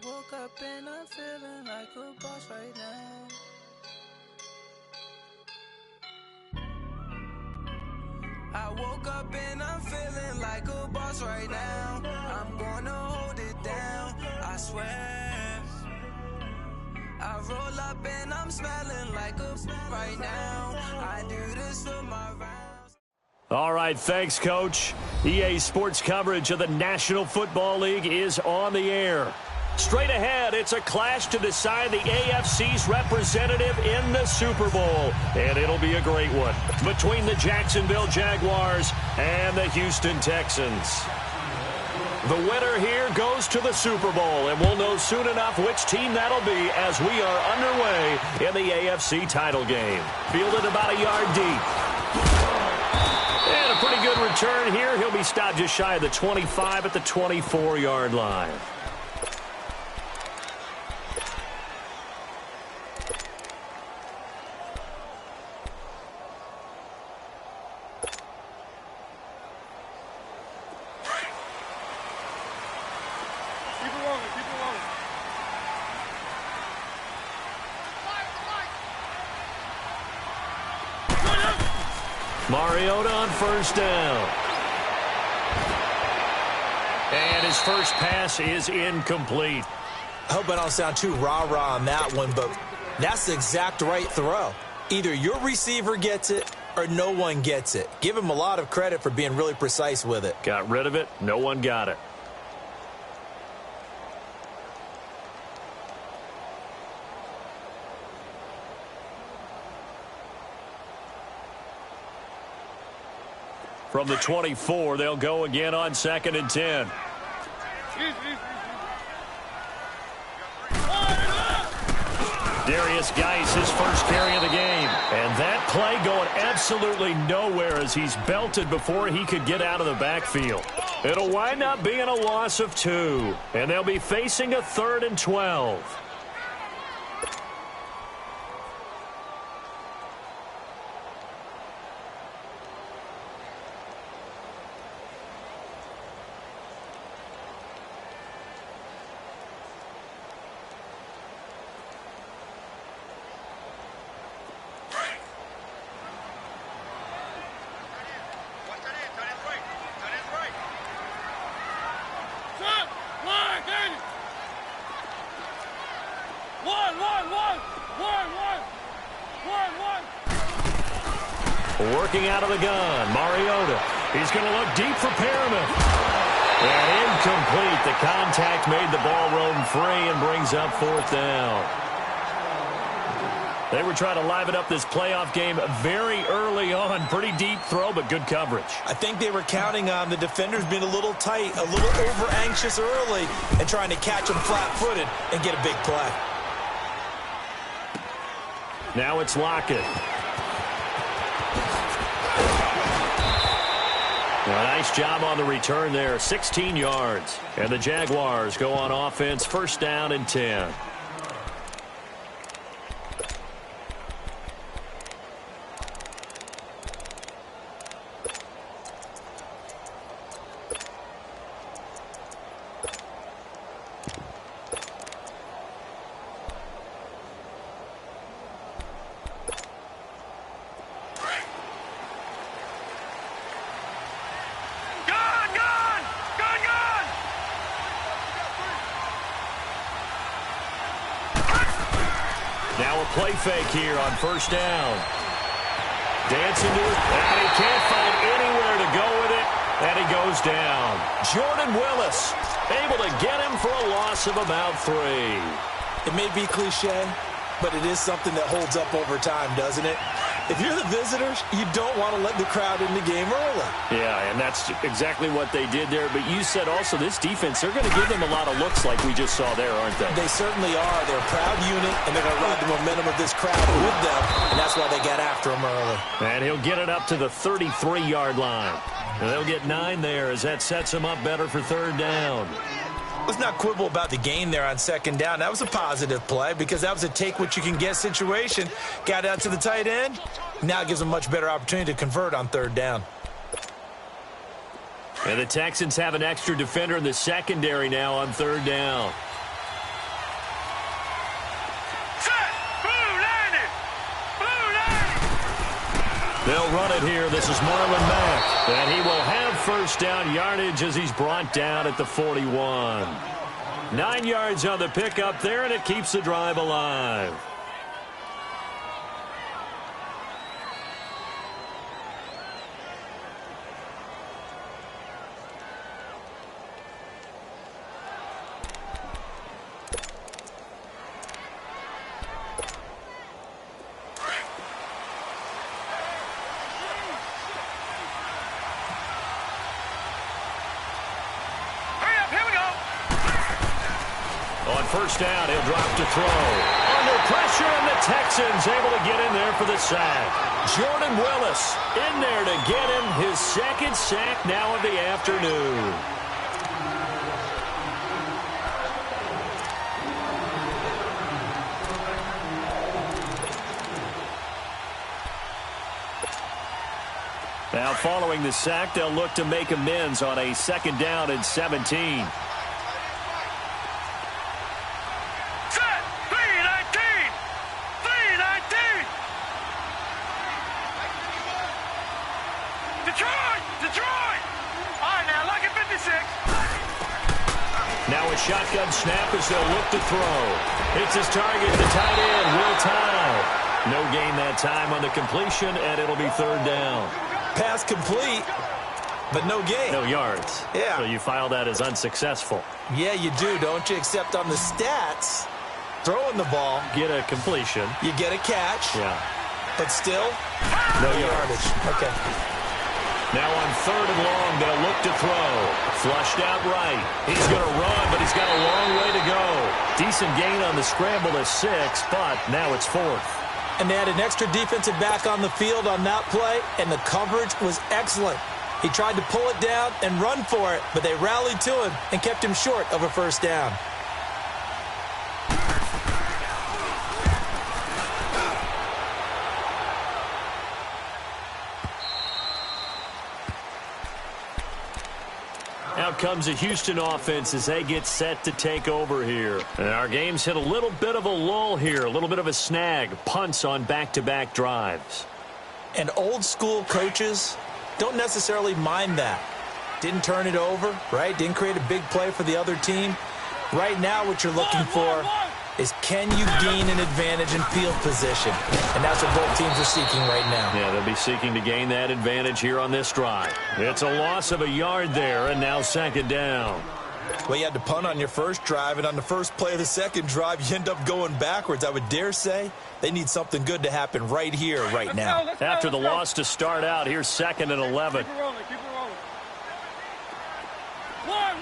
woke up and I'm feeling like a boss right now. I woke up and I'm feeling like a boss right now. I'm gonna hold it down, I swear. I roll up and I'm smelling like a right now. I do this for my rounds. All right, thanks, Coach. EA Sports coverage of the National Football League is on the air. Straight ahead, it's a clash to decide the AFC's representative in the Super Bowl. And it'll be a great one between the Jacksonville Jaguars and the Houston Texans. The winner here goes to the Super Bowl, and we'll know soon enough which team that'll be as we are underway in the AFC title game. Fielded about a yard deep. And a pretty good return here. He'll be stopped just shy of the 25 at the 24-yard line. Mariota on first down. And his first pass is incomplete. I hope I don't sound too rah-rah on that one, but that's the exact right throw. Either your receiver gets it or no one gets it. Give him a lot of credit for being really precise with it. Got rid of it. No one got it. From the 24, they'll go again on 2nd and 10. Darius Geis, his first carry of the game. And that play going absolutely nowhere as he's belted before he could get out of the backfield. It'll wind up being a loss of 2. And they'll be facing a 3rd and 12. Working out of the gun, Mariota. He's going to look deep for Perriman. And incomplete. The contact made the ball roam free and brings up 4th down. They were trying to liven up this playoff game very early on. Pretty deep throw, but good coverage. I think they were counting on the defenders being a little tight, a little over-anxious early, and trying to catch them flat-footed and get a big play. Now it's Lockett. A nice job on the return there, 16 yards. And the Jaguars go on offense, 1st down and 10. Now a play fake here on 1st down. Dancing to it, and he can't find anywhere to go with it, and he goes down. Jordan Willis able to get him for a loss of about 3. It may be cliche, but it is something that holds up over time, doesn't it? If you're the visitors, you don't want to let the crowd in the game early. Yeah, and that's exactly what they did there. But you said also this defense, they're going to give them a lot of looks like we just saw there, aren't they? They certainly are. They're a proud unit, and they're going to ride the momentum of this crowd with them, and that's why they got after him early. And he'll get it up to the 33-yard line. And they'll get 9 there as that sets them up better for 3rd down. Let's not quibble about the gain there on 2nd down. That was a positive play because that was a take-what-you-can-get situation. Got out to the tight end. Now it gives them a much better opportunity to convert on 3rd down. And the Texans have an extra defender in the secondary now on 3rd down. They'll run it here. This is Marlon Mack. And he will have first down yardage as he's brought down at the 41. 9 yards on the pickup there, and it keeps the drive alive. First down, he'll drop to throw. Under pressure, and the Texans able to get in there for the sack. Jordan Willis in there to get him his second sack now of the afternoon. Now following the sack, they'll look to make amends on a second down and 17. Shotgun snap as they'll look to throw. It's his target, the tight end, Will Tye. No gain that time on the completion, and it'll be third down. Pass complete, but no gain. No yards. Yeah. So you file that as unsuccessful. Yeah, you do, don't you? Except on the stats, throwing the ball. Get a completion. You get a catch. Yeah. But still, no yardage. Okay. Now on third and long, they'll look to throw. Flushed out right. He's going to run, but he's got a long way to go. Decent gain on the scramble is 6, but now it's 4th. And they had an extra defensive back on the field on that play, and the coverage was excellent. He tried to pull it down and run for it, but they rallied to him and kept him short of a first down. Out comes the Houston offense as they get set to take over here. And our game's hit a little bit of a lull here, a little bit of a snag. Punts on back-to-back drives. And old school coaches don't necessarily mind that. Didn't turn it over, right? Didn't create a big play for the other team. Right now what you're looking for is, can you gain an advantage in field position? And that's what both teams are seeking right now. Yeah, they'll be seeking to gain that advantage here on this drive. It's a loss of a yard there, and now second down. Well, you had to punt on your first drive, and on the first play of the second drive, you end up going backwards. I would dare say they need something good to happen right here, right now. After the loss to start out, here's second and 11. Keep it rolling, keep it rolling. One.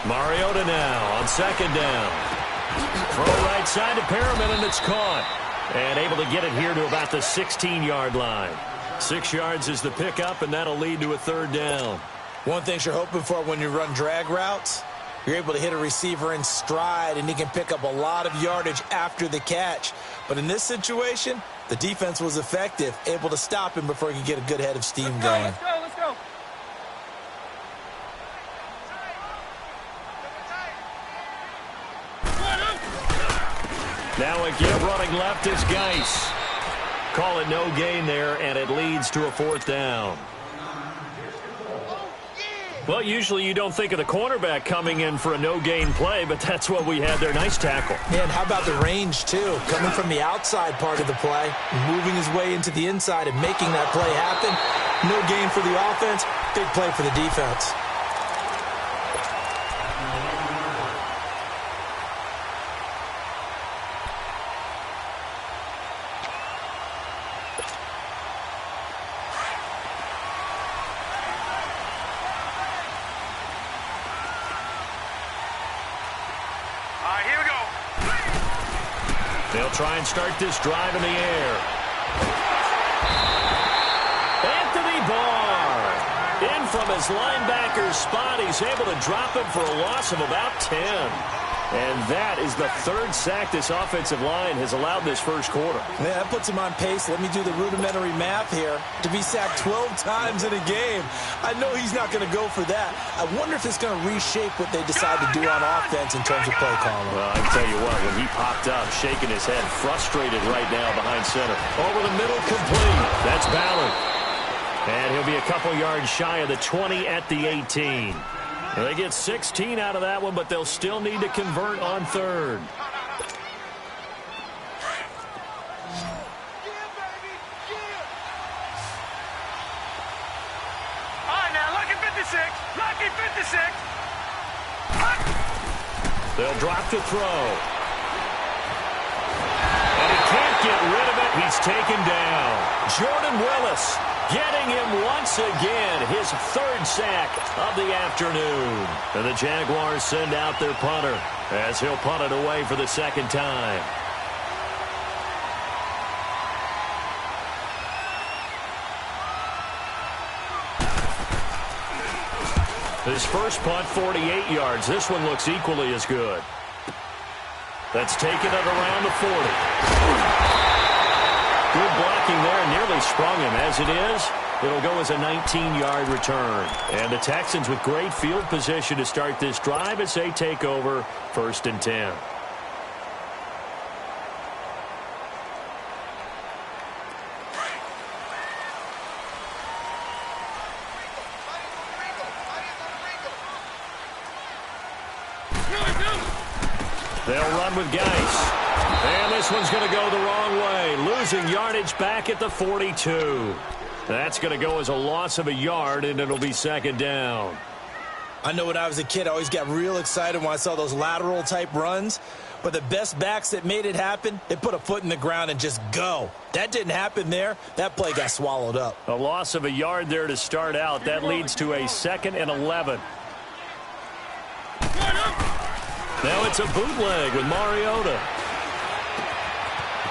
Mariota now on second down. Throw right side to Perriman, and it's caught. And able to get it here to about the 16-yard line. 6 yards is the pickup, and that'll lead to a third down. One thing you're hoping for when you run drag routes, you're able to hit a receiver in stride, and he can pick up a lot of yardage after the catch. But in this situation, the defense was effective, able to stop him before he could get a good head of steam going. Let's go. Now again, running left is Geis. Call it no gain there, and it leads to a fourth down. Well, usually you don't think of the cornerback coming in for a no-gain play, but that's what we had there. Nice tackle. Man, how about the range, too? Coming from the outside part of the play, moving his way into the inside and making that play happen. No gain for the offense, big play for the defense. They'll try and start this drive in the air. Anthony Barr in from his linebacker spot. He's able to drop him for a loss of about 10. And that is the third sack this offensive line has allowed this first quarter. Yeah, that puts him on pace. Let me do the rudimentary math here. To be sacked 12 times in a game, I know he's not going to go for that. I wonder if it's going to reshape what they decide to do on offense in terms of play calling. Well, I can tell you what, when he popped up, shaking his head, frustrated right now behind center. Over the middle, complete. That's Ballard. And he'll be a couple yards shy of the 20 at the 18. They get 16 out of that one, but they'll still need to convert on third. All right, now, lucky 56. Lucky 56. They'll drop to throw. And he can't get rid of it. He's taken down. Jordan Willis getting him once again, his third sack of the afternoon. And the Jaguars send out their punter as he'll punt it away for the second time. His first punt, 48 yards. This one looks equally as good. That's taken it around the 40. Good blocking there, nearly sprung him. As it is, it'll go as a 19-yard return. And the Texans with great field position to start this drive as they take over 1st and 10. They'll run with Geis. And this one's going to go the wrong way. Losing yardage back at the 42. That's going to go as a loss of a yard, and it'll be second down. I know when I was a kid, I always got real excited when I saw those lateral-type runs. But the best backs that made it happen, they put a foot in the ground and just go. That didn't happen there. That play got swallowed up. A loss of a yard there to start out. That leads to a 2nd and 11. Now it's a bootleg with Mariota.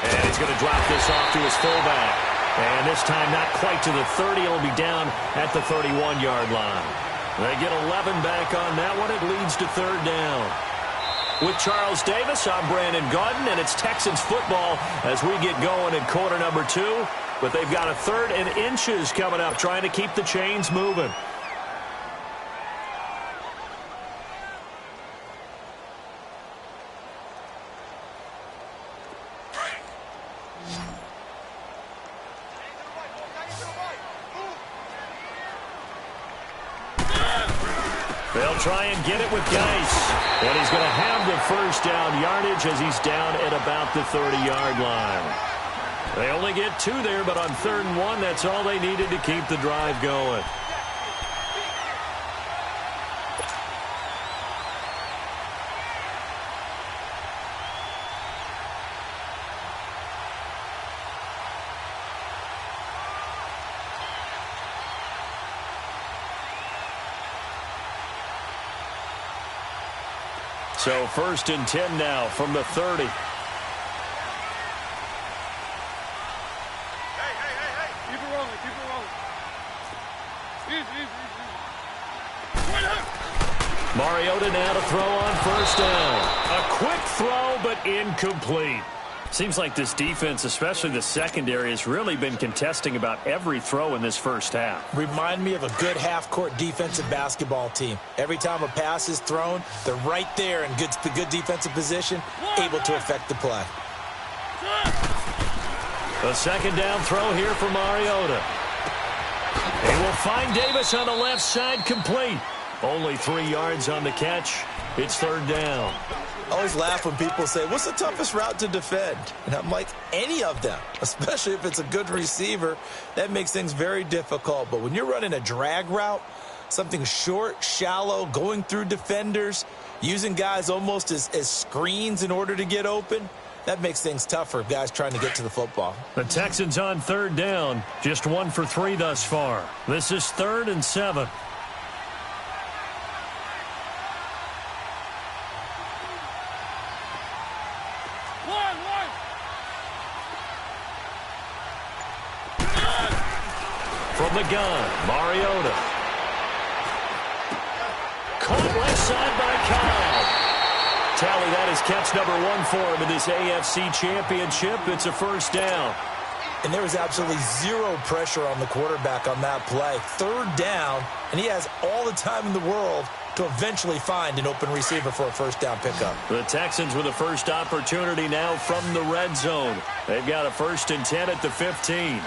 And he's going to drop this off to his fullback. And this time not quite to the 30. It'll be down at the 31-yard line. They get 11 back on that one. It leads to third down. With Charles Davis, I'm Brandon Gaudin, and it's Texans football as we get going in quarter number 2. But they've got a 3rd and inches coming up, trying to keep the chains moving. They'll try and get it with Geis. And he's going to have the first down yardage as he's down at about the 30-yard line. They only get 2 there, but on 3rd and 1, that's all they needed to keep the drive going. So 1st and 10 now from the 30. Hey. Keep it rolling. Easy. Mariota now to throw on 1st down. A quick throw, but incomplete. Seems like this defense, especially the secondary, has really been contesting about every throw in this first half. Remind me of a good half-court defensive basketball team. Every time a pass is thrown, they're right there in good defensive position, able to affect the play. A 2nd down throw here for Mariota. He will find Davis on the left side, complete. Only 3 yards on the catch. It's 3rd down. I always laugh when people say, what's the toughest route to defend? And I'm like, any of them, especially if it's a good receiver. That makes things very difficult. But when you're running a drag route, something short, shallow, going through defenders, using guys almost as screens in order to get open, that makes things tougher for guys trying to get to the football. The Texans on 3rd down, just 1 for 3 thus far. This is 3rd and 7. From the gun, Mariota. Caught right side by Kyle. Tally, that is catch number 1 for him in this AFC Championship. It's a first down. And there was absolutely zero pressure on the quarterback on that play. Third down, and he has all the time in the world to eventually find an open receiver for a first down pickup. The Texans with a first opportunity now from the red zone. They've got a 1st and 10 at the 15.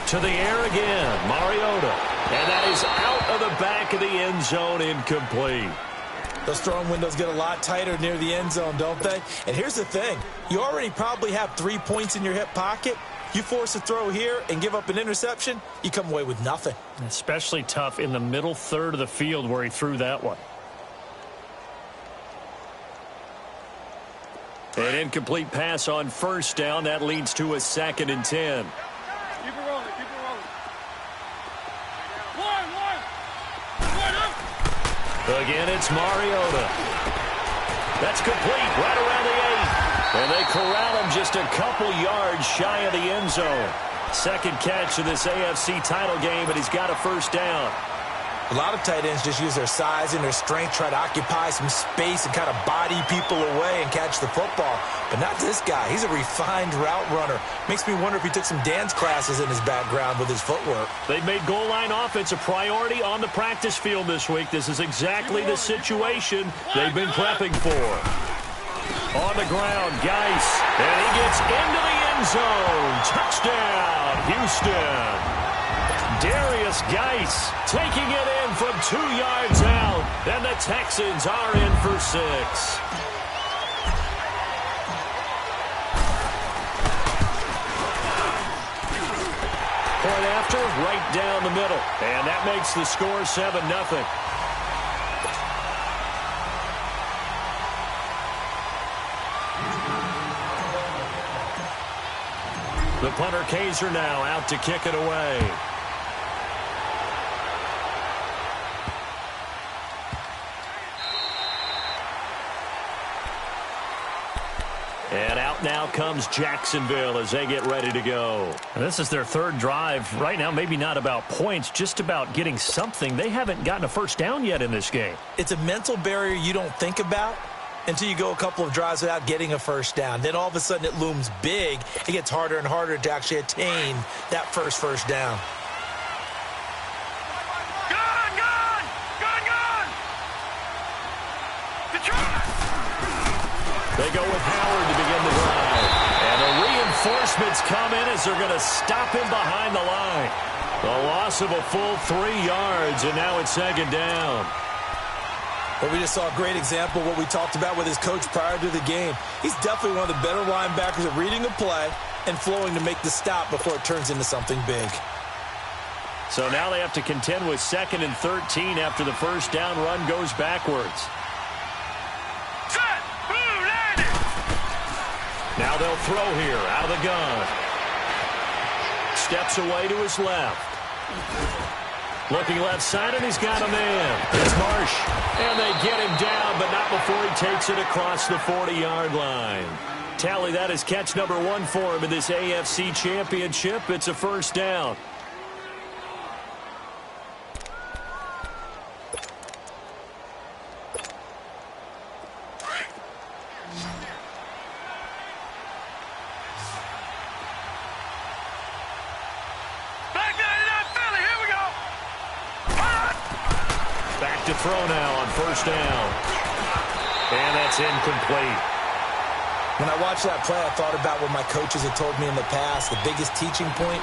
To the air again, Mariota. And that is out of the back of the end zone, incomplete. Those throwing windows get a lot tighter near the end zone, don't they? And here's the thing. You already probably have 3 points in your hip pocket. You force a throw here and give up an interception, you come away with nothing. Especially tough in the middle third of the field where he threw that one. An incomplete pass on first down. That leads to a 2nd and 10. Keep it rolling, keep it rolling. Again, it's Mariota. That's complete right around the 8. And they corral him just a couple yards shy of the end zone. 2nd catch of this AFC title game, and he's got a first down. A lot of tight ends just use their size and their strength, try to occupy some space and kind of body people away and catch the football. But not this guy. He's a refined route runner. Makes me wonder if he took some dance classes in his background with his footwork. They've made goal line offense a priority on the practice field this week. This is exactly the situation they've been prepping for. On the ground, Geis. And he gets into the end zone. Touchdown, Houston. Darius Geis taking it in from 2 yards out. And the Texans are in for 6. Point after, right down the middle. And that makes the score 7-0. The punter Kaiser now out to kick it away. And out now comes Jacksonville as they get ready to go. And this is their 3rd drive. Right now, maybe not about points, just about getting something. They haven't gotten a first down yet in this game. It's a mental barrier you don't think about until you go a couple of drives without getting a first down. Then all of a sudden it looms big. It gets harder and harder to actually attain that first down. They go with Howard to begin the drive. And the reinforcements come in as they're going to stop him behind the line. The loss of a full 3 yards, and now it's 2nd down. Well, we just saw a great example of what we talked about with his coach prior to the game. He's definitely one of the better linebackers at reading a play and flowing to make the stop before it turns into something big. So now they have to contend with 2nd and 13 after the first down run goes backwards. Now they'll throw here out of the gun. Steps away to his left. Looking left side, and he's got a man. It's Marsh. And they get him down, but not before he takes it across the 40-yard line. Tally, that is catch number 1 for him in this AFC Championship. It's a first down. To throw now on first down. And that's incomplete. When I watched that play, I thought about what my coaches had told me in the past. The biggest teaching point,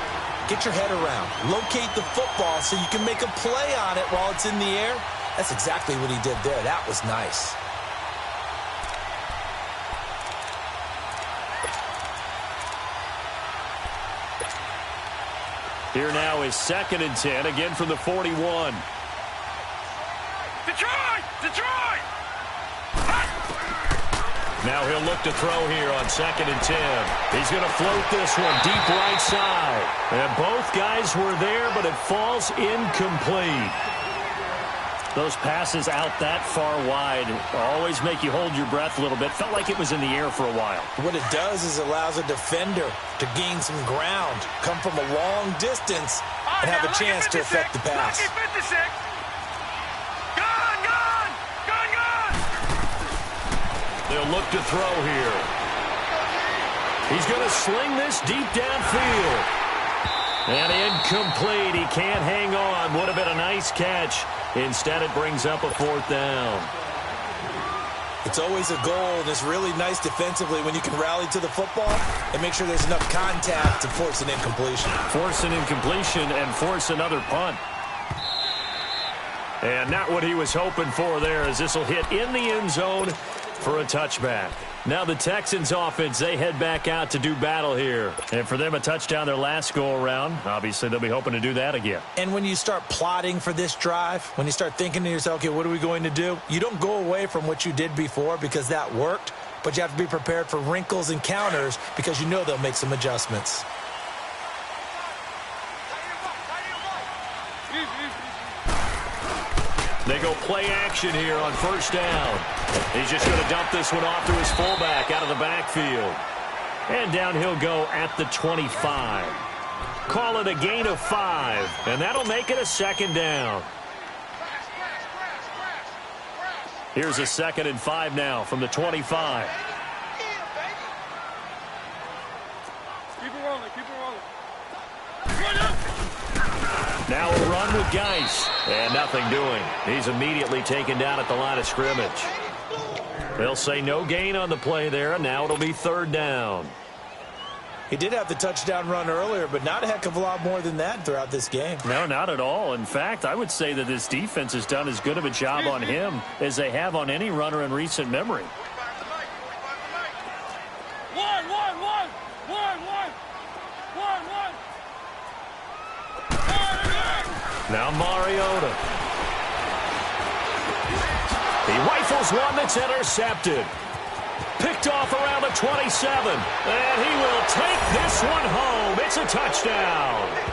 get your head around. Locate the football so you can make a play on it while it's in the air. That's exactly what he did there. That was nice. Here now is 2nd and 10, again from the 41. Detroit! Now he'll look to throw here on 2nd and 10. He's going to float this one deep right side. And both guys were there, but it falls incomplete. Those passes out that far wide always make you hold your breath a little bit. Felt like it was in the air for a while. What it does is allows a defender to gain some ground, come from a long distance, and have a chance to affect the pass. Lucky 56. Good! They'll look to throw here. He's going to sling this deep downfield. And incomplete. He can't hang on. Would have been a nice catch. Instead, it brings up a 4th down. It's always a goal, and it's really nice defensively when you can rally to the football and make sure there's enough contact to force an incompletion. Force an incompletion and force another punt. And not what he was hoping for there, as this will hit in the end zone for a touchback. Now the Texans offense, they head back out to do battle here. And for them, a touchdown their last go-around. Obviously, they'll be hoping to do that again. And when you start plotting for this drive, when you start thinking to yourself, okay, what are we going to do? You don't go away from what you did before because that worked, but you have to be prepared for wrinkles and counters because you know they'll make some adjustments. They go play action here on 1st down. He's just going to dump this one off to his fullback out of the backfield. And down he'll go at the 25. Call it a gain of 5, and that'll make it a 2nd down. Here's a 2nd and 5 now from the 25. Keep it rolling, keep it rolling. Now a run with Geis, and nothing doing. He's immediately taken down at the line of scrimmage. They'll say no gain on the play there, and now it'll be 3rd down. He did have the touchdown run earlier, but not a heck of a lot more than that throughout this game. No, not at all. In fact, I would say that this defense has done as good of a job on him as they have on any runner in recent memory. Now Mariota. He rifles one that's intercepted. Picked off around the 27. And he will take this one home. It's a touchdown.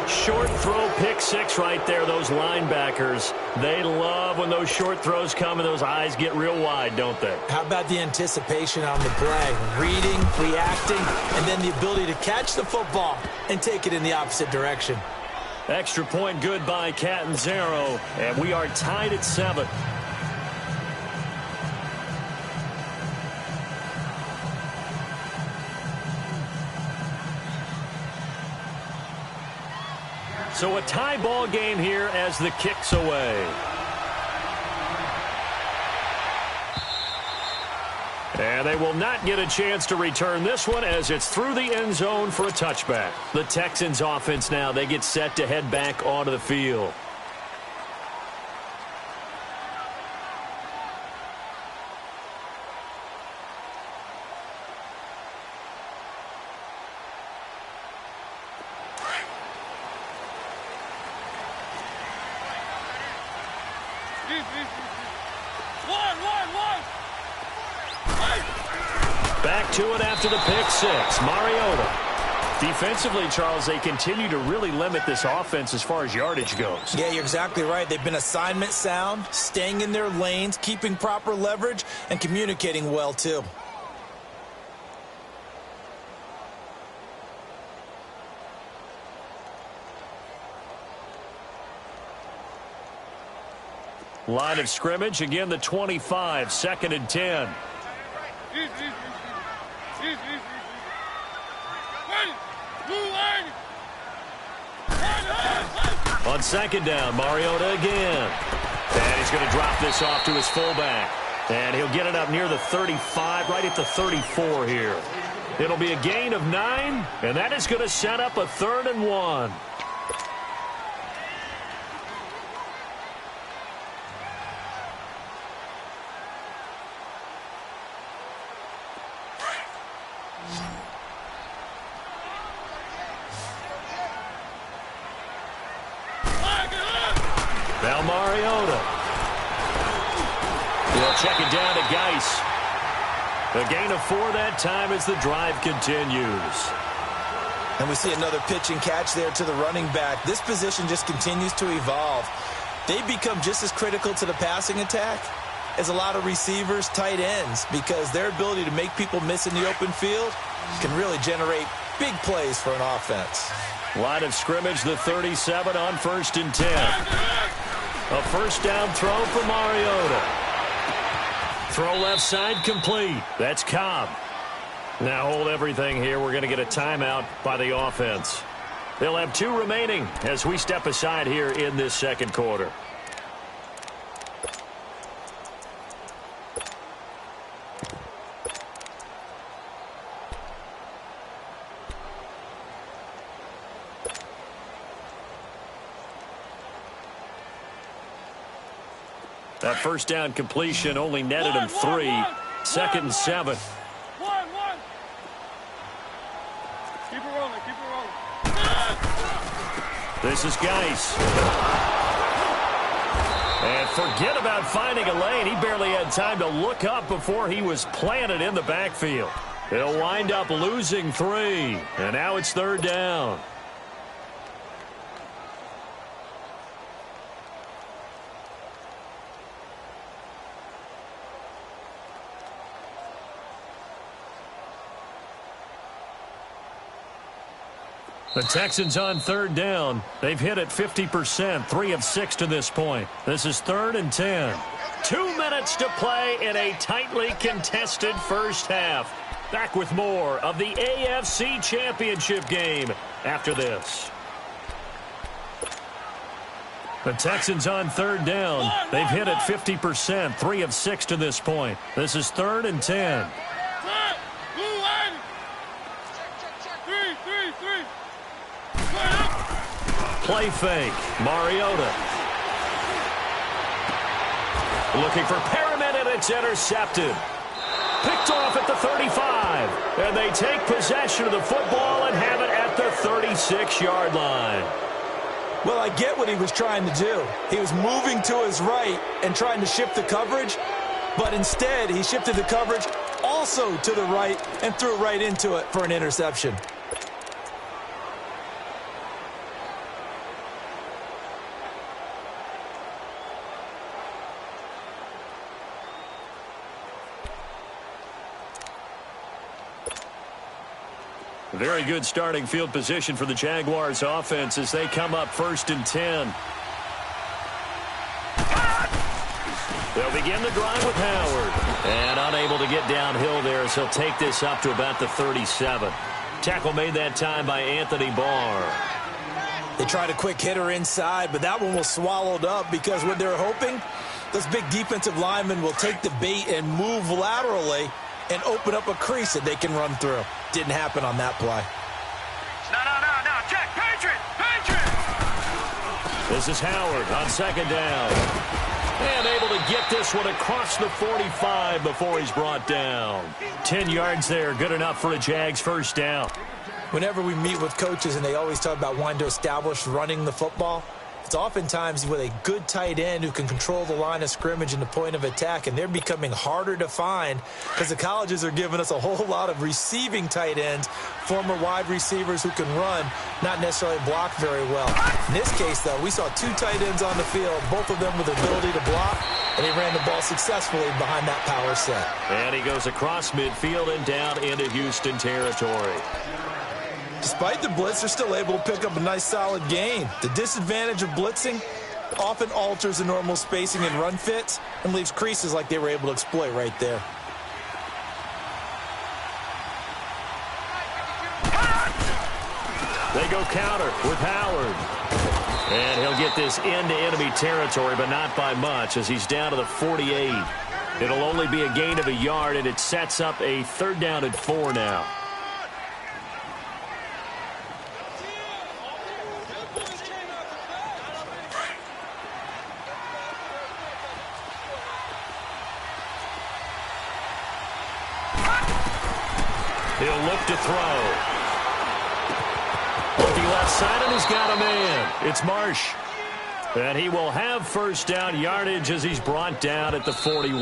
Short throw, pick 6 right there. Those linebackers, they love when those short throws come and those eyes get real wide, don't they? How about the anticipation on the play? Reading, reacting, and then the ability to catch the football and take it in the opposite direction. Extra point good by Catanzaro, and we are tied at 7. So a tie ball game here as the kick's away. And they will not get a chance to return this one as it's through the end zone for a touchback. The Texans offense now, they get set to head back onto the field. Back to it after the pick 6. Mariota. Defensively, Charles, they continue to really limit this offense as far as yardage goes. Yeah, you're exactly right. They've been assignment sound, staying in their lanes, keeping proper leverage, and communicating well, too. Line of scrimmage, again the 25, 2nd and 10. On 2nd down, Mariota again. And he's going to drop this off to his fullback. And he'll get it up near the 35, right at the 34 here. It'll be a gain of 9, and that is going to set up a 3rd and 1. Now Mariota. They'll check it down to Geis. A gain of 4 that time as the drive continues. And we see another pitch and catch there to the running back. This position just continues to evolve. They become just as critical to the passing attack as a lot of receivers, tight ends, because their ability to make people miss in the open field can really generate big plays for an offense. Line of scrimmage, the 37 on 1st and 10. A 1st down throw for Mariota. Throw left side complete. That's Cobb. Now hold everything here. We're going to get a timeout by the offense. They'll have 2 remaining as we step aside here in this second quarter. That first down completion only netted him 3. Second and 7. Keep it rolling, keep it rolling. This is Geis. And forget about finding a lane. He barely had time to look up before he was planted in the backfield. He'll wind up losing 3. And now it's third down. The Texans on third down. They've hit it 50%, 3 of 6 to this point. This is 3rd and 10. 2 minutes to play in a tightly contested first half. Back with more of the AFC Championship game after this. The Texans on third down. They've hit it 50%, 3 of 6 to this point. This is 3rd and 10. Play fake. Mariota. Looking for Perriman, and it's intercepted. Picked off at the 35. And they take possession of the football and have it at the 36-yard line. Well, I get what he was trying to do. He was moving to his right and trying to shift the coverage, but instead he shifted the coverage also to the right and threw right into it for an interception. Very good starting field position for the Jaguars offense as they come up 1st and 10. They'll begin the drive with Howard. And unable to get downhill there as he'll take this up to about the 37. Tackle made that time by Anthony Barr. They tried a quick hitter inside, but that one was swallowed up because what they're hoping, those big defensive linemen will take the bait and move laterally and open up a crease that they can run through. Didn't happen on that play. No. Check. Patriot. This is Howard on 2nd down. And able to get this one across the 45 before he's brought down. 10 yards there, good enough for a Jags first down. Whenever we meet with coaches and they always talk about wanting to establish running the football, it's oftentimes with a good tight end who can control the line of scrimmage and the point of attack, and they're becoming harder to find because the colleges are giving us a whole lot of receiving tight ends, former wide receivers who can run, not necessarily block very well. In this case, though, we saw 2 tight ends on the field, both of them with the ability to block, and he ran the ball successfully behind that power set. And he goes across midfield and down into Houston territory. Despite the blitz, they're still able to pick up a nice, solid gain. The disadvantage of blitzing often alters the normal spacing and run fits and leaves creases like they were able to exploit right there. They go counter with Howard. And he'll get this into enemy territory, but not by much as he's down to the 48. It'll only be a gain of a yard, and it sets up a 3rd down and 4 now. He'll look to throw. Looking left side, and he's got a man. It's Marsh. And he will have first down yardage as he's brought down at the 41.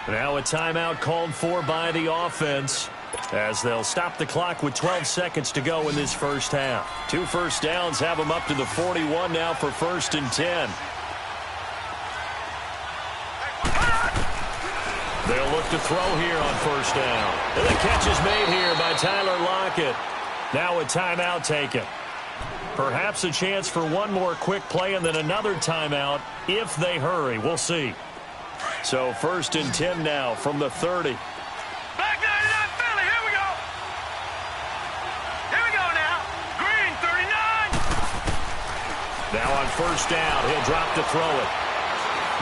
Now a timeout called for by the offense as they'll stop the clock with 12 seconds to go in this first half. 2 first downs have them up to the 41 now for 1st and 10. They'll look to throw here on first down. And the catch is made here by Tyler Lockett. Now a timeout taken. Perhaps a chance for one more quick play and then another timeout if they hurry. We'll see. So 1st and 10 now from the 30. Back 99 Philly, here we go. Here we go now. Green, 39. Now on 1st down, he'll drop to throw it.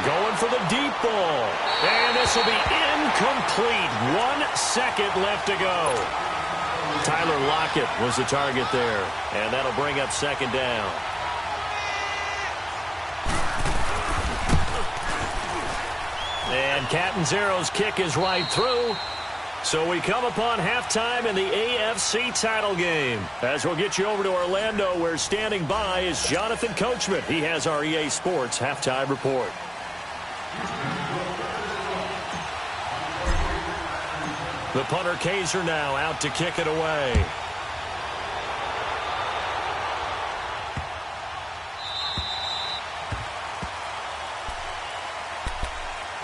Going for the deep ball. And this will be incomplete. 1 second left to go. Tyler Lockett was the target there. And that'll bring up 2nd down. And Catanzaro's kick is right through. So we come upon halftime in the AFC title game. As we'll get you over to Orlando, where standing by is Jonathan Coachman. He has our EA Sports halftime report. The punter Kaiser now out to kick it away.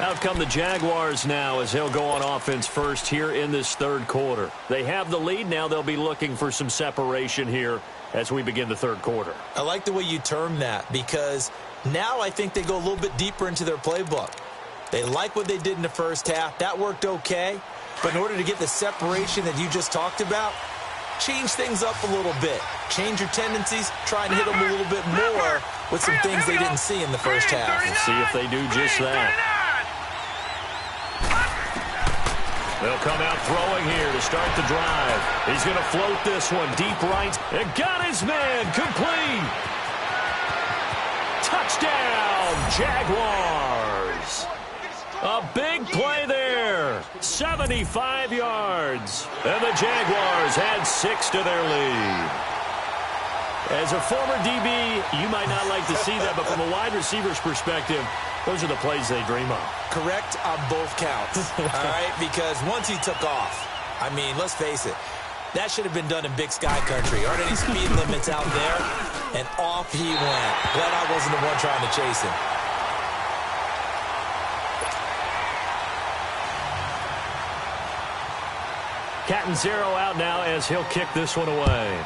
Out come the Jaguars now as he'll go on offense first here in this 3rd quarter. They have the lead. Now they'll be looking for some separation here as we begin the 3rd quarter. I like the way you term that, because now I think they go a little bit deeper into their playbook. They like what they did in the 1st half. That worked okay. But in order to get the separation that you just talked about, change things up a little bit. Change your tendencies. Try and hit them a little bit more with some things they didn't see in the 1st half. Let's see if they do just that. They'll come out throwing here to start the drive. He's going to float this one deep right. And got his man complete. Touchdown, Jaguars. A big play there. 75 yards. And the Jaguars add 6 to their lead. As a former DB, you might not like to see that, but from a wide receiver's perspective, those are the plays they dream of. Correct on both counts, all right? Because once he took off, I mean, let's face it, that should have been done in Big Sky Country. Aren't any speed limits out there? And off he went. Glad I wasn't the one trying to chase him. Catanzaro out now as he'll kick this one away.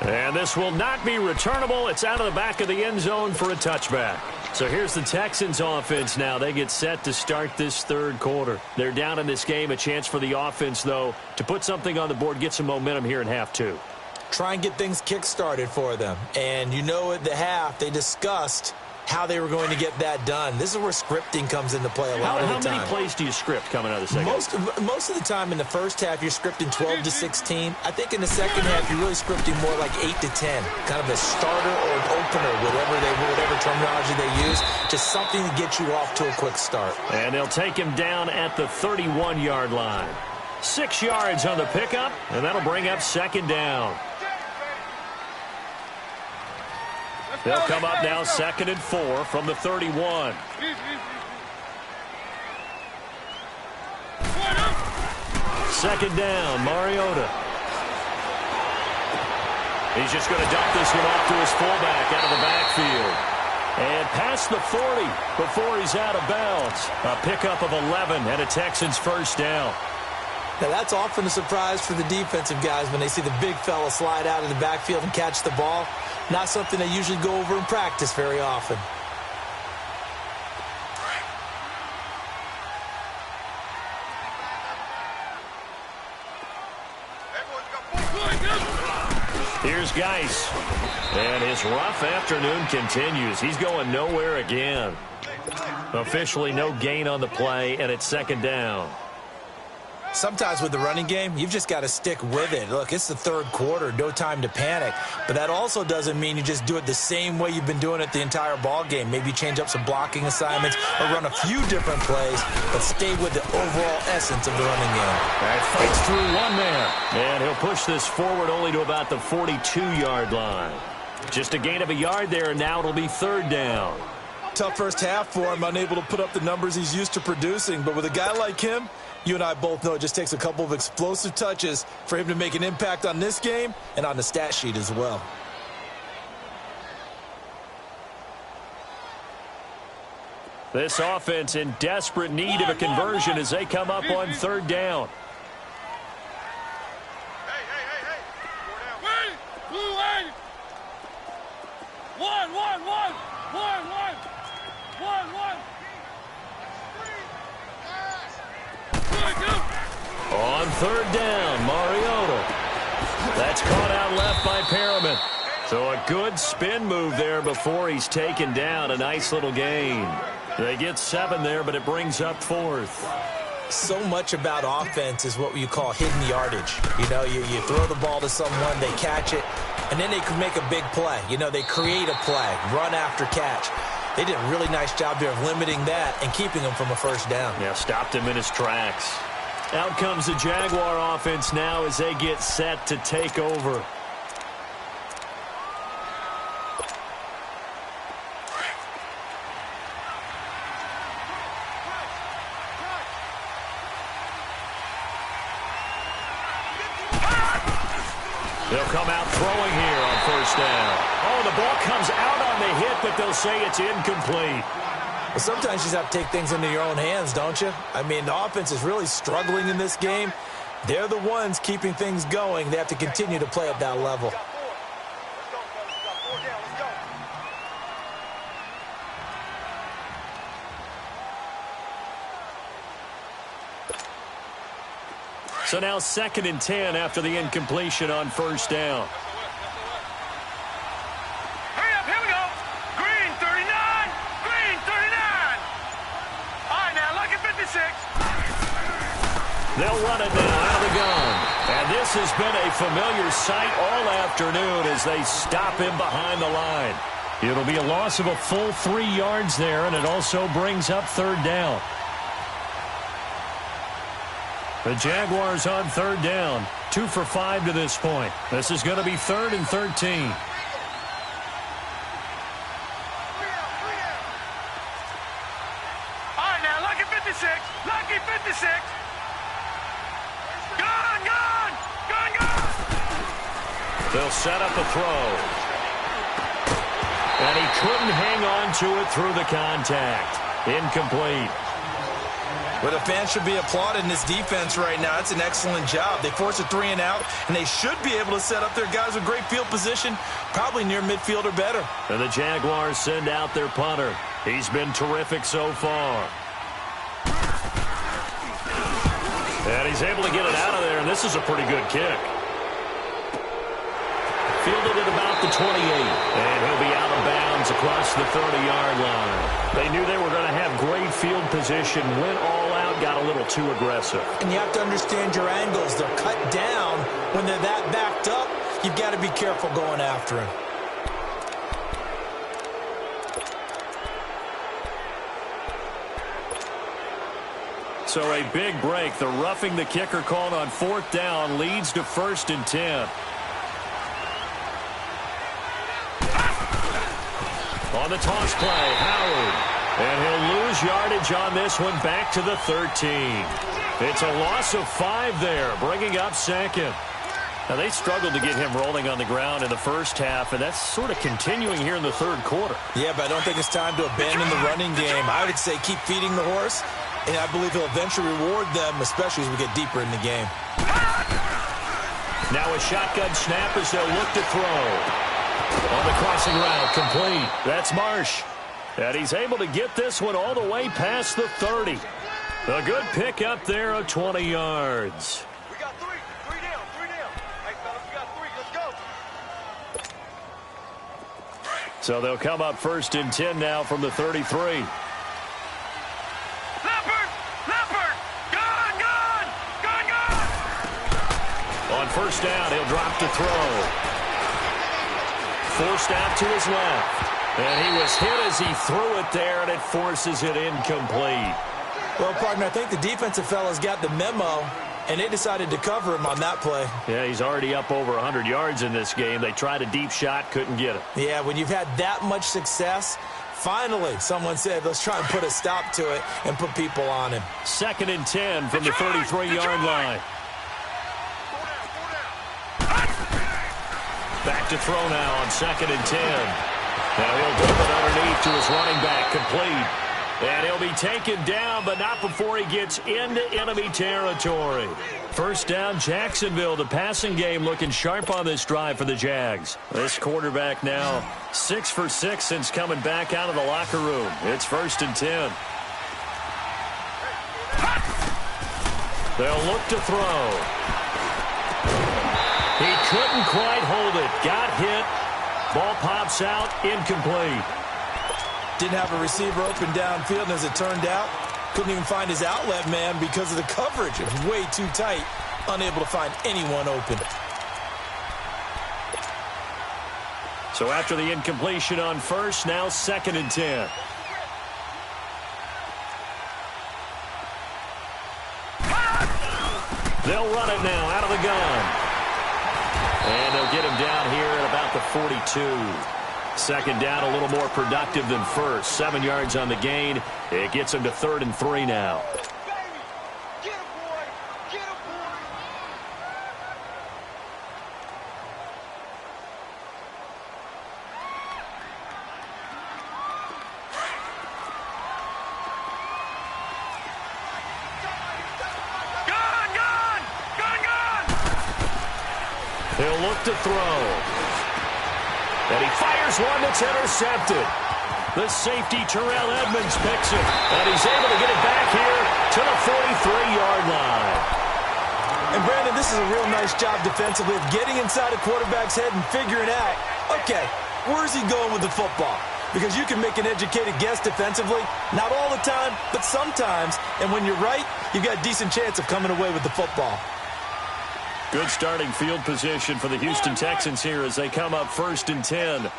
And this will not be returnable. It's out of the back of the end zone for a touchback. So here's the Texans offense now. They get set to start this 3rd quarter. They're down in this game. A chance for the offense, though, to put something on the board, get some momentum here in half 2. Try and get things kick-started for them. And you know at the half, they discussed how they were going to get that done. This is where scripting comes into play a lot of the time. How many plays do you script coming out of the 2nd? Most of the time in the 1st half, you're scripting 12 to 16. I think in the 2nd half, you're really scripting more like 8 to 10. Kind of a starter or an opener, whatever terminology they use. Just something to get you off to a quick start. And they'll take him down at the 31-yard line. 6 yards on the pickup, and that'll bring up 2nd down. They'll come up now 2nd and 4 from the 31. Second down, Mariota. He's just going to dump this one off to his fullback out of the backfield. And past the 40 before he's out of bounds. A pickup of 11 and a Texans 1st down. Now, that's often a surprise for the defensive guys when they see the big fella slide out of the backfield and catch the ball. Not something they usually go over in practice very often. Here's Geis. And his rough afternoon continues. He's going nowhere again. Officially no gain on the play, and it's 2nd down. Sometimes with the running game, you've just got to stick with it. Look, it's the 3rd quarter, no time to panic. But that also doesn't mean you just do it the same way you've been doing it the entire ball game. Maybe change up some blocking assignments or run a few different plays, but stay with the overall essence of the running game. That fights through one man. And he'll push this forward only to about the 42-yard line. Just a gain of a yard there, and now it'll be 3rd down. Tough 1st half for him, unable to put up the numbers he's used to producing. But with a guy like him, you and I both know it just takes a couple of explosive touches for him to make an impact on this game and on the stat sheet as well. This offense in desperate need of a conversion as they come up on 3rd down. One. On third down, Mariota. That's caught out left by Perriman. So a good spin move there before he's taken down. A nice little gain. They get 7 there, but it brings up 4th. So much about offense is what you call hidden yardage. You know, you throw the ball to someone, they catch it, and then they can make a big play. You know, they create a play, run after catch. They did a really nice job there of limiting that and keeping him from a first down. Yeah, stopped him in his tracks. Out comes the Jaguar offense now as they get set to take over. They'll come out throwing here on first down. Oh, the ball comes out on the hit, but they'll say it's incomplete. Well, sometimes you just have to take things into your own hands, don't you? I mean, the offense is really struggling in this game. They're the ones keeping things going. They have to continue to play at that level. So now 2nd and 10 after the incompletion on first down. Hurry up, here we go. Green 39. Green 39. All right, now, lucky 56. They'll run it now out of the gun. And this has been a familiar sight all afternoon as they stop him behind the line. It'll be a loss of a full 3 yards there, and it also brings up 3rd down. The Jaguars on 3rd down. 2 for 5 to this point. This is going to be 3rd and 13. All right, now, lucky 56. Lucky 56. Gun, gun, gun, gun. They'll set up a throw. And he couldn't hang on to it through the contact. Incomplete. Well, the fans should be applauding this defense right now. It's an excellent job. They forced a 3 and out, and they should be able to set up their guys with great field position, probably near midfield or better. And the Jaguars send out their punter. He's been terrific so far. And he's able to get it out of there, and this is a pretty good kick. Fielded at about the 28, and he'll be out of bounds across the 30-yard line. They knew they were going to have great field position, went all out, got a little too aggressive. And you have to understand your angles. They're cut down. When they're that backed up, you've got to be careful going after him. So a big break. The roughing the kicker called on 4th down leads to 1st and 10. On the toss play, Howard. And he'll lose yardage on this one back to the 13. It's a loss of 5 there, bringing up 2nd. Now, they struggled to get him rolling on the ground in the first half, and that's sort of continuing here in the 3rd quarter. Yeah, but I don't think it's time to abandon the running game. I would say keep feeding the horse, and I believe he'll eventually reward them, especially as we get deeper in the game. Now a shotgun snap as they'll look to throw. On the crossing route, complete. That's Marsh. And he's able to get this one all the way past the 30. A good pick up there of 20 yards. We got 3. 3 down. 3 down. Hey, fellas, we got 3. Let's go. So they'll come up 1st and 10 now from the 33. Leopard! Leopard! Gun! Gun! Gun! Gun! On 1st down, he'll drop to throw. Forced out to his left. And he was hit as he threw it there, and it forces it incomplete. Well, partner, I think the defensive fellas got the memo, and they decided to cover him on that play. Yeah, he's already up over 100 yards in this game. They tried a deep shot, couldn't get it. Yeah, when you've had that much success, finally someone said, let's try and put a stop to it and put people on him. 2nd and 10 from the 33-yard line. Back to throw now on 2nd and 10. Now he'll dump it underneath to his running back, complete. And he'll be taken down, but not before he gets into enemy territory. First down, Jacksonville. The passing game looking sharp on this drive for the Jags. This quarterback now 6 for 6 since coming back out of the locker room. It's 1st and 10. They'll look to throw. He couldn't quite hold it. Got hit. Ball pops out. Incomplete. Didn't have a receiver open downfield, and as it turned out, couldn't even find his outlet man because of the coverage. It was way too tight. Unable to find anyone open. So after the incompletion on first, now 2nd and 10. They'll run it now out of the gun. And they'll get him down here at about the 42. 2nd down, a little more productive than first. 7 yards on the gain. It gets him to 3rd and 3 now. He'll look to throw. And he fires one that's intercepted. The safety, Terrell Edmonds, picks it. And he's able to get it back here to the 43-yard line. And, Brandon, this is a real nice job defensively of getting inside a quarterback's head and figuring out, okay, where's he going with the football? Because you can make an educated guess defensively. Not all the time, but sometimes. And when you're right, you've got a decent chance of coming away with the football. Good starting field position for the Houston Texans here as they come up 1st and 10.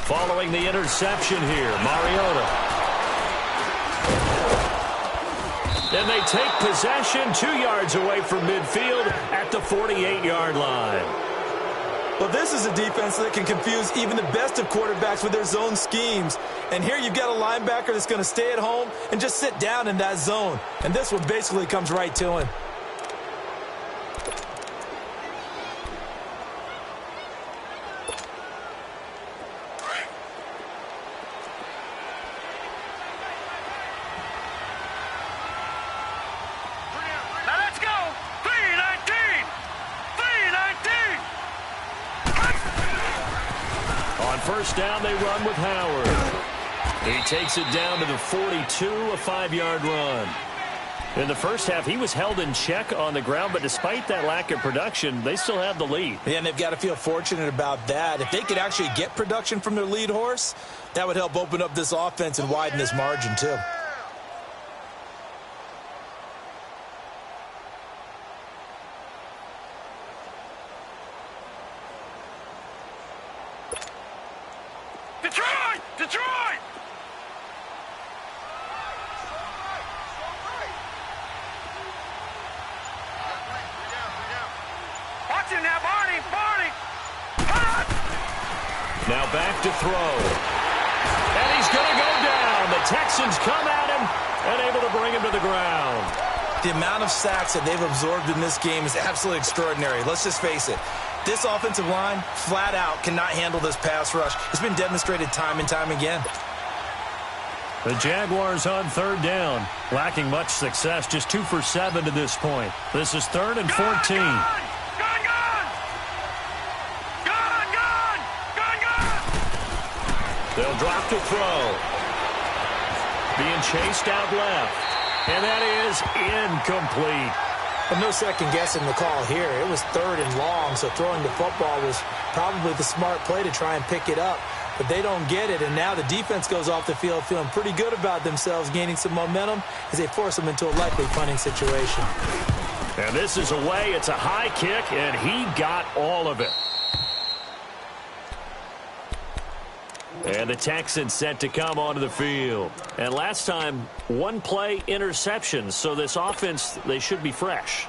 Following the interception here, Mariota. And they take possession 2 yards away from midfield at the 48-yard line. Well, this is a defense that can confuse even the best of quarterbacks with their zone schemes. And here you've got a linebacker that's going to stay at home and just sit down in that zone. And this one basically comes right to him. Now let's go. 3-19. 3-19. On first down, they run with Howard. He takes it down to the 42, a 5-yard run. In the first half, he was held in check on the ground, but despite that lack of production, they still have the lead. Yeah, and they've got to feel fortunate about that. If they could actually get production from their lead horse, that would help open up this offense and widen this margin too. Detroit! Detroit! Watch him now, Barney! Barney! Now back to throw. And he's going to go down. The Texans come at him and able to bring him to the ground. The amount of sacks that they've absorbed in this game is absolutely extraordinary. Let's just face it. This offensive line, flat out, cannot handle this pass rush. It's been demonstrated time and time again. The Jaguars on 3rd down, lacking much success, just 2 for 7 to this point. This is 3rd and 14. They'll drop to throw. Being chased out left. And that is incomplete. Well, no second guessing the call here. It was 3rd and long, so throwing the football was probably the smart play to try and pick it up. But they don't get it, and now the defense goes off the field feeling pretty good about themselves, gaining some momentum as they force them into a likely punting situation. And this is away. It's a high kick, and he got all of it. And the Texans set to come onto the field. And last time, 1 play interception. So this offense, they should be fresh.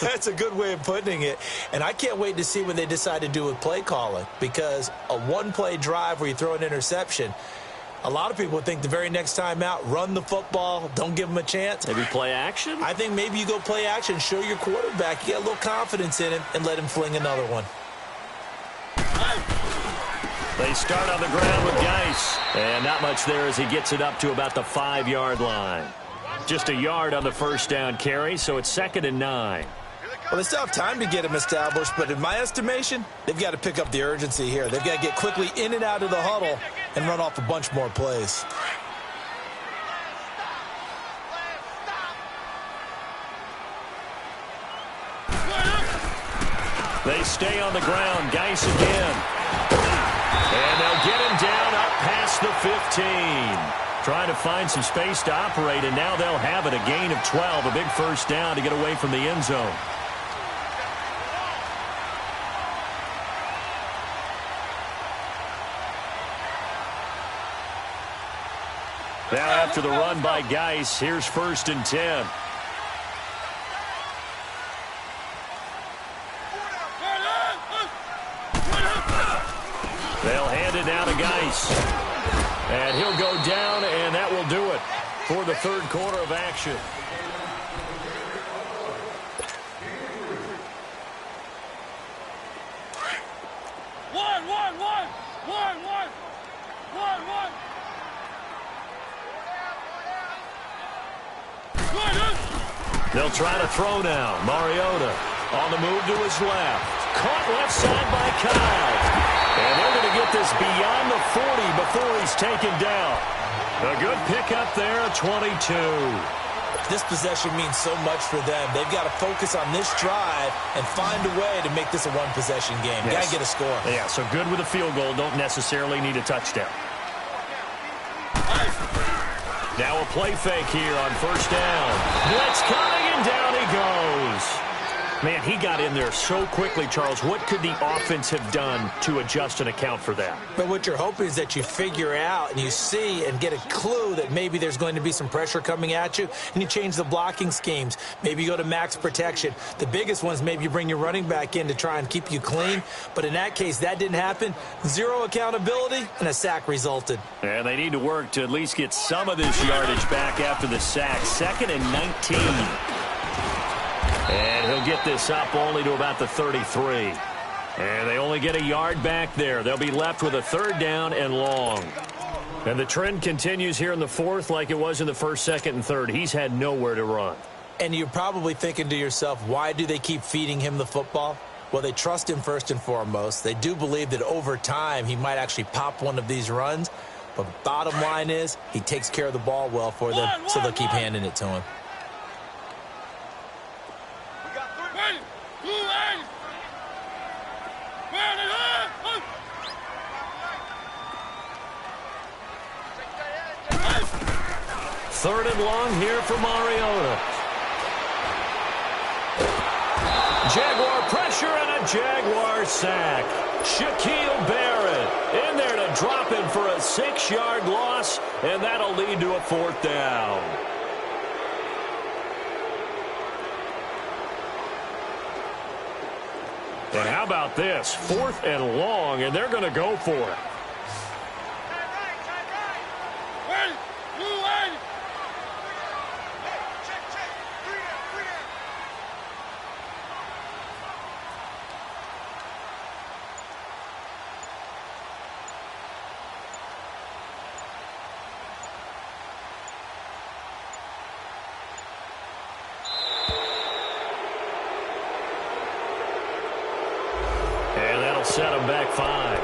That's a good way of putting it. And I can't wait to see what they decide to do with play calling. Because a 1-play drive where you throw an interception, a lot of people think the very next time out, run the football, don't give them a chance. Maybe play action? I think maybe you go play action, show your quarterback, you get a little confidence in him, and let him fling another one. They start on the ground with Geis. And not much there as he gets it up to about the 5-yard line. Just a yard on the first down carry, so it's 2nd and 9. Well, they still have time to get him established, but in my estimation, they've got to pick up the urgency here. They've got to get quickly in and out of the huddle and run off a bunch more plays. They stay on the ground. Geis again. And they'll get him down up past the 15. Trying to find some space to operate, and now they'll have it. A gain of 12, a big first down to get away from the end zone. Now after the run by Geis, here's 1st and 10. They'll hand it down to Geis. And he'll go down, and that will do it for the 3rd quarter of action. They'll try to throw now. Mariota on the move to his left. Caught left side by Kyle. And they're going to get this beyond the 40 before he's taken down. A good pickup there at 22. This possession means so much for them. They've got to focus on this drive and find a way to make this a one-possession game. Yes. Got to get a score. Yeah, so good with a field goal. Don't necessarily need a touchdown. Now a play fake here on 1st down. Blitz coming, and down he goes. Man, he got in there so quickly, Charles. What could the offense have done to adjust and account for that? But what you're hoping is that you figure out and you see and get a clue that maybe there's going to be some pressure coming at you, and you change the blocking schemes. Maybe you go to max protection. The biggest ones, maybe you bring your running back in to try and keep you clean. But in that case, that didn't happen. 0 accountability, and a sack resulted. And they need to work to at least get some of this yardage back after the sack. 2nd and 19. And he'll get this up only to about the 33. And they only get a yard back there. They'll be left with a 3rd down and long. And the trend continues here in the 4th like it was in the 1st, 2nd, and 3rd. He's had nowhere to run. And you're probably thinking to yourself, why do they keep feeding him the football? Well, they trust him first and foremost. They do believe that over time he might actually pop one of these runs. But bottom line is he takes care of the ball well for them, so they'll keep handing it to him. Third and long here for Mariota. Jaguar pressure and a Jaguar sack. Shaquille Barrett in there to drop him for a 6-yard loss, and that'll lead to a 4th down. And how about this? 4th and long, and they're going to go for it. Set him back 5.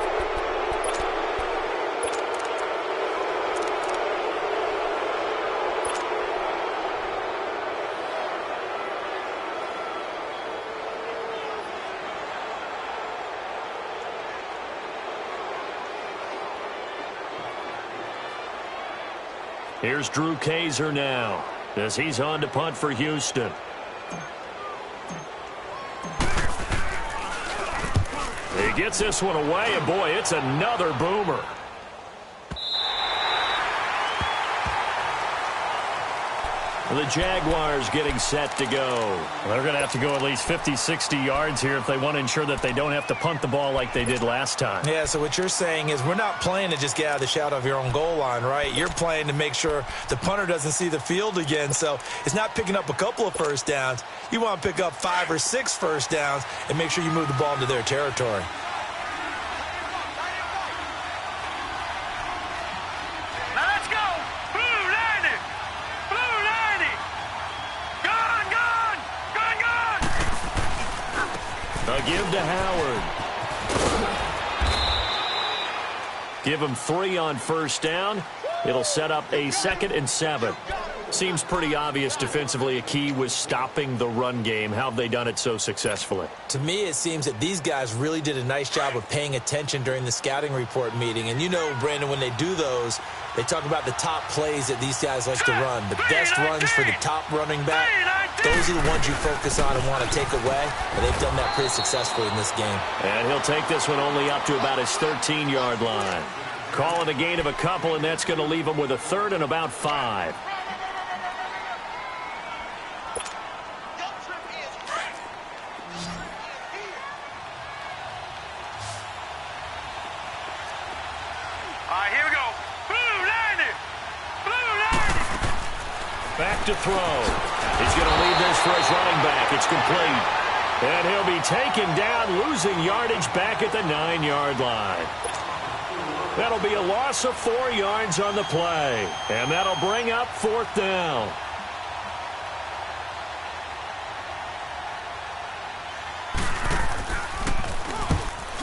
Here's Drew Kaiser now as he's on to punt for Houston. He gets this one away, and boy, it's another boomer. The Jaguars getting set to go. They're going to have to go at least 50, 60 yards here if they want to ensure that they don't have to punt the ball like they did last time. Yeah, so what you're saying is we're not playing to just get out of the shadow of your own goal line, right? You're playing to make sure the punter doesn't see the field again. So it's not picking up a couple of first downs. You want to pick up 5 or 6 first downs and make sure you move the ball into their territory. A give to Howard. Give him 3 on first down. It'll set up a 2nd and 7. Seems pretty obvious defensively a key was stopping the run game. How have they done it so successfully? To me, it seems that these guys really did a nice job of paying attention during the scouting report meeting. And you know, Brandon, when they do those, they talk about the top plays that these guys like to run. The best runs for the top running back, those are the ones you focus on and want to take away. And they've done that pretty successfully in this game. And he'll take this one only up to about his 13-yard line. Call it a gain of a couple, and that's going to leave him with a 3rd and about 5. Back to throw. He's going to leave this for his running back. It's complete. And he'll be taken down, losing yardage back at the 9-yard line. That'll be a loss of 4 yards on the play. And that'll bring up 4th down.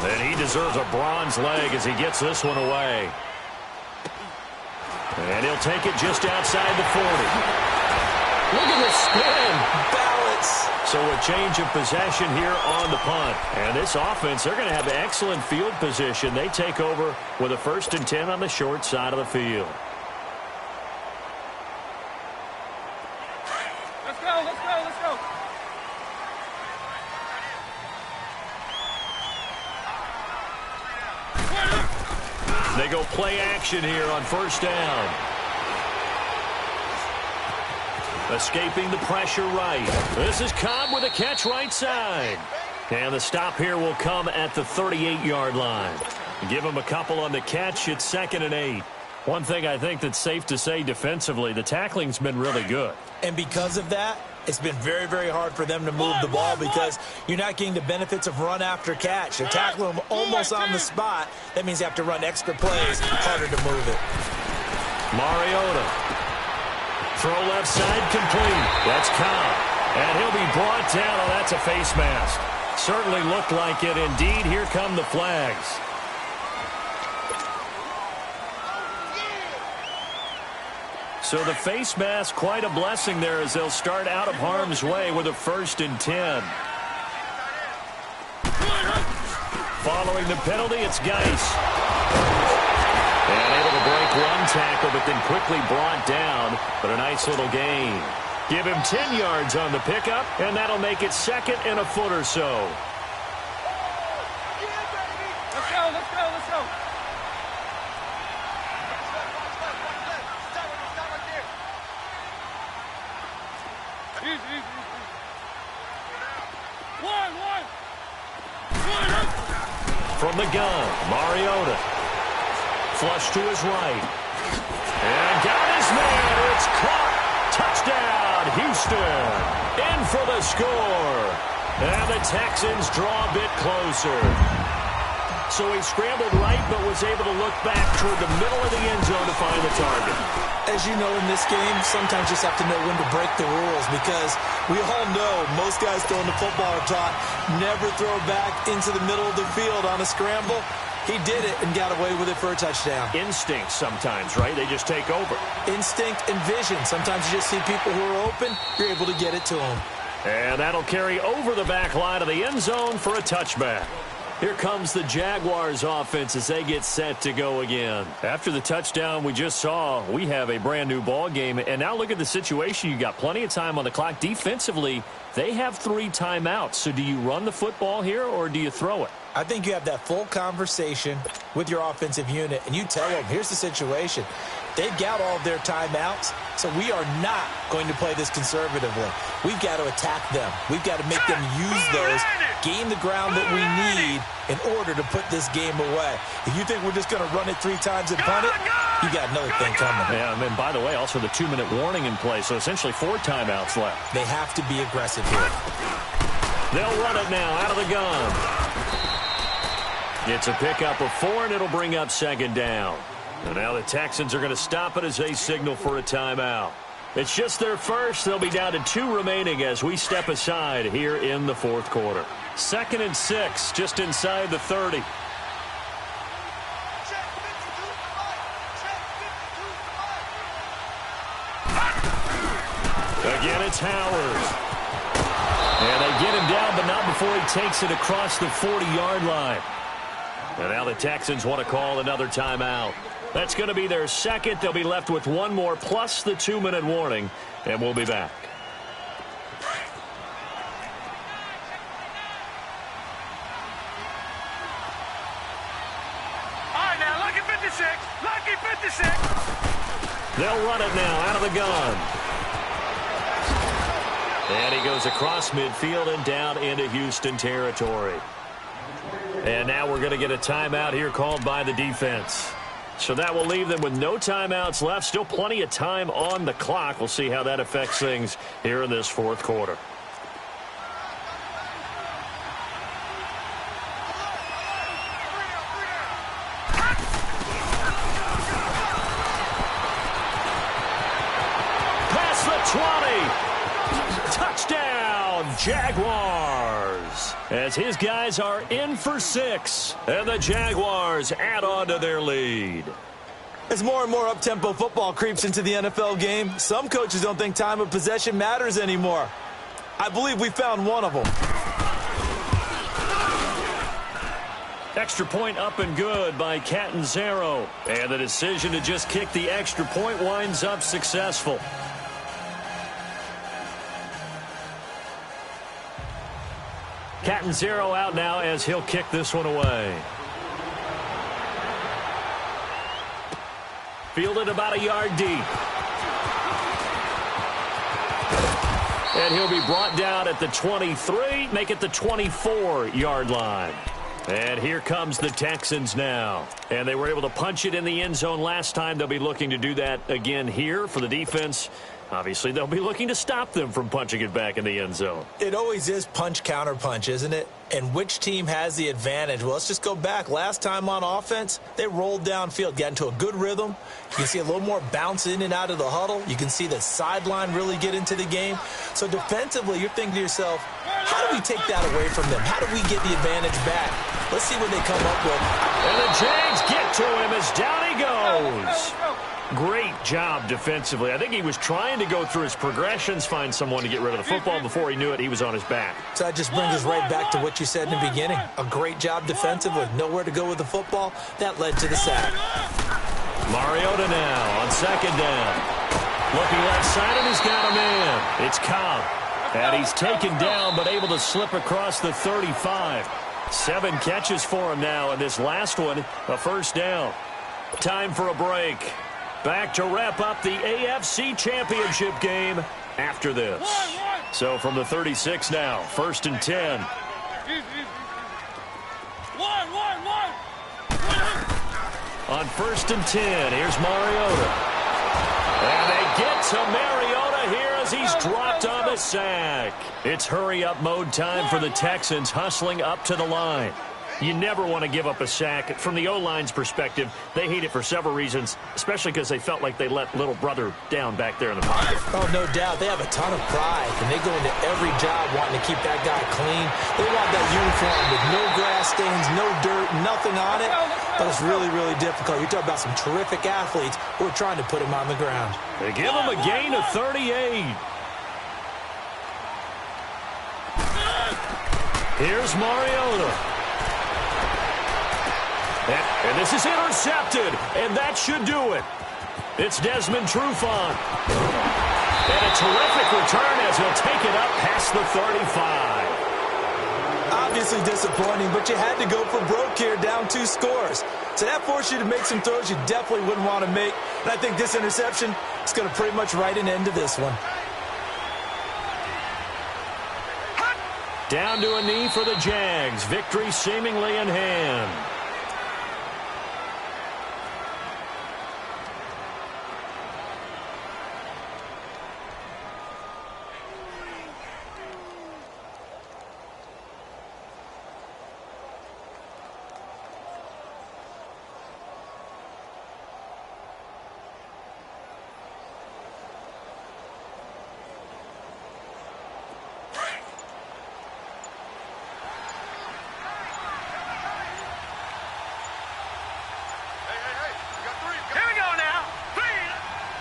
And he deserves a bronze leg as he gets this one away. And he'll take it just outside the 40. Look at the spin. Balance. So a change of possession here on the punt. And this offense, they're going to have excellent field position. They take over with a 1st and 10 on the short side of the field. Let's go, let's go, let's go. They go play action here on 1st down. Escaping the pressure right. This is Cobb with a catch right side. And the stop here will come at the 38-yard line. Give him a couple on the catch. It's 2nd and 8. One thing I think that's safe to say defensively, the tackling's been really good. And because of that, it's been very, very hard for them to move the ball because you're not getting the benefits of run after catch. They're tackling them almost on the spot. That means you have to run extra plays, harder to move it. Mariota. Throw left side complete. That's Cobb. And he'll be brought down. Oh, that's a face mask. Certainly looked like it. Indeed, here come the flags. So the face mask, quite a blessing there as they'll start out of harm's way with a 1st and 10. Following the penalty, it's Geis. And able to break one tackle, but then quickly brought down. But a nice little gain. Give him 10 yards on the pickup, and that'll make it 2nd and a foot or so. Let's go, let's go, let's go. From the gun, Mariota. Flush to his right. And got his man. It's caught. Touchdown, Houston. In for the score. And the Texans draw a bit closer. So he scrambled right, but was able to look back toward the middle of the end zone to find the target. As you know, in this game, sometimes you just have to know when to break the rules because we all know most guys throwing the football are taught never throw back into the middle of the field on a scramble. He did it and got away with it for a touchdown. Instinct sometimes, right? They just take over. Instinct and vision. Sometimes you just see people who are open, you're able to get it to them. And that'll carry over the back line of the end zone for a touchback. Here comes the Jaguars offense as they get set to go again. After the touchdown we just saw, we have a brand new ball game. And now look at the situation. You got plenty of time on the clock. Defensively, they have 3 timeouts. So do you run the football here or do you throw it? I think you have that full conversation with your offensive unit, and you tell them, here's the situation. They've got all of their timeouts, so we are not going to play this conservatively. We've got to attack them. We've got to make them use those, gain the ground that we need in order to put this game away. If you think we're just going to run it 3 times and punt it, you got another thing coming. Yeah, and by the way, also the 2-minute warning in play, so essentially 4 timeouts left. They have to be aggressive here. They'll run it now out of the gun. It's a pickup of 4, and it'll bring up 2nd down. And now the Texans are going to stop it as they signal for a timeout. It's just their first. They'll be down to 2 remaining as we step aside here in the 4th quarter. 2nd and 6, just inside the 30. Again, it's Howard. And they get him down, but not before he takes it across the 40-yard line. And now the Texans want to call another timeout. That's going to be their second. They'll be left with one more, plus the 2-minute warning, and we'll be back. All right, now, lucky 56. Lucky 56. They'll run it now out of the gun. And he goes across midfield and down into Houston territory. And now we're going to get a timeout here called by the defense. So that will leave them with no timeouts left. Still plenty of time on the clock. We'll see how that affects things here in this fourth quarter. Past the 20. Touchdown, Jaguars. As his guys are in for 6. And the Jaguars add on to their lead. As more and more up-tempo football creeps into the NFL game, some coaches don't think time of possession matters anymore. I believe we found one of them. Extra point up and good by Catanzaro. And the decision to just kick the extra point winds up successful. Catanzaro out now as he'll kick this one away. Fielded about a yard deep. And he'll be brought down at the 23, make it the 24-yard line. And here comes the Texans now. And they were able to punch it in the end zone last time. They'll be looking to do that again here for the defense. Obviously, they'll be looking to stop them from punching it back in the end zone. It always is punch, counter punch, isn't it? And which team has the advantage? Well, let's just go back. Last time on offense, they rolled downfield, got into a good rhythm. You can see a little more bounce in and out of the huddle. You can see the sideline really get into the game. So defensively, you're thinking to yourself, how do we take that away from them? How do we get the advantage back? Let's see what they come up with. And the Jags get to him as down he goes. Great job defensively. I think he was trying to go through his progressions, find someone to get rid of the football. Before he knew it, he was on his back. So that just brings us right back to what you said in the beginning. A great job defensively. Nowhere to go with the football. That led to the sack. Mariota now on 2nd down. Looking left side, and he's got a man. It's Cobb. And he's taken down, but able to slip across the 35. 7 catches for him now, and this last one, a first down. Time for a break. Back to wrap up the AFC Championship game after this. So from the 36 now, 1st and 10. On 1st and 10, here's Mariota. And they get to Mariota here as he's dropped on the sack. It's hurry-up mode time for the Texans, hustling up to the line. You never want to give up a sack. From the O-line's perspective, they hate it for several reasons, especially because they felt like they let little brother down back there in the pocket. Oh, no doubt. They have a ton of pride, and they go into every job wanting to keep that guy clean. They want that uniform with no grass stains, no dirt, nothing on it. But it's really, really difficult. You're talking about some terrific athletes who are trying to put him on the ground. They give him a gain of 38. Here's Mariota. And this is intercepted, and that should do it. It's Desmond Trufant. And a terrific return as he'll take it up past the 35. Obviously disappointing, but you had to go for broke here, down 2 scores. So that forced you to make some throws you definitely wouldn't want to make. And I think this interception is going to pretty much write an end to this one. Down to a knee for the Jags. Victory seemingly in hand.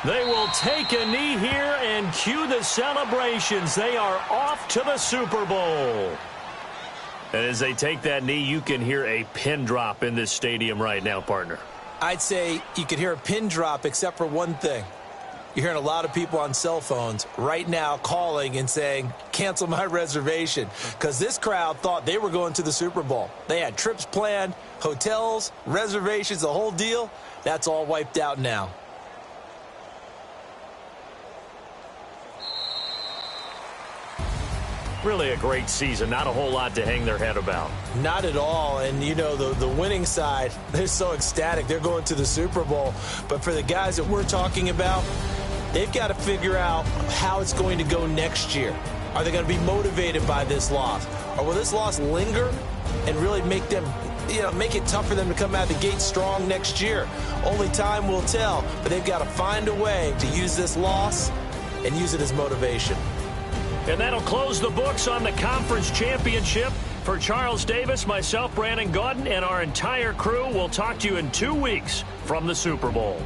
They will take a knee here and cue the celebrations. They are off to the Super Bowl. And as they take that knee, you can hear a pin drop in this stadium right now, partner. I'd say you could hear a pin drop except for one thing. You're hearing a lot of people on cell phones right now calling and saying, cancel my reservation, because this crowd thought they were going to the Super Bowl. They had trips planned, hotels, reservations, the whole deal. That's all wiped out now. Really a great season. Not a whole lot to hang their head about. Not at all. And, you know, the winning side, they're so ecstatic. They're going to the Super Bowl. But for the guys that we're talking about, they've got to figure out how it's going to go next year. Are they going to be motivated by this loss? Or will this loss linger and really make them, make it tough for them to come out of the gate strong next year? Only time will tell. But they've got to find a way to use this loss and use it as motivation. And that'll close the books on the conference championship. For Charles Davis, myself, Brandon Gaudin, and our entire crew, we'll talk to you in 2 weeks from the Super Bowl.